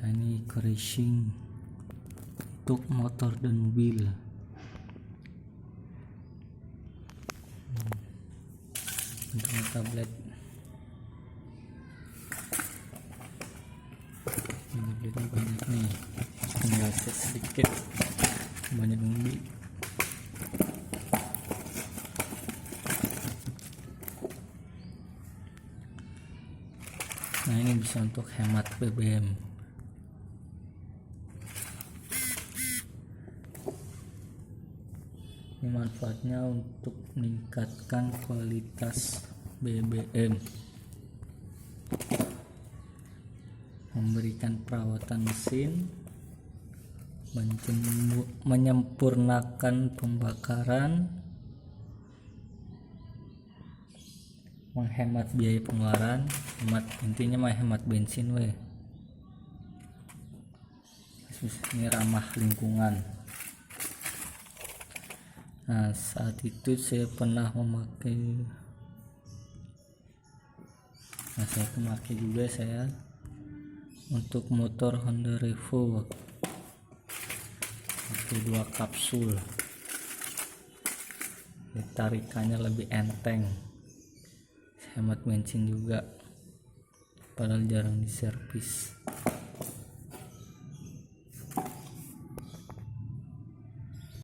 Nah, ini racing untuk motor dan mobil. Untuk tablet ini banyak nih, tinggal sedikit banyak bumbu. Nah, ini bisa untuk hemat BBM. Ini manfaatnya untuk meningkatkan kualitas BBM, memberikan perawatan mesin, menyempurnakan pembakaran, menghemat biaya pengeluaran, intinya menghemat bensin ini ramah lingkungan. Nah, saat itu saya pernah memakai, saya memakai juga untuk motor Honda Revo, pakai 2 kapsul, tarikannya lebih enteng, hemat bensin juga, padahal jarang diservis.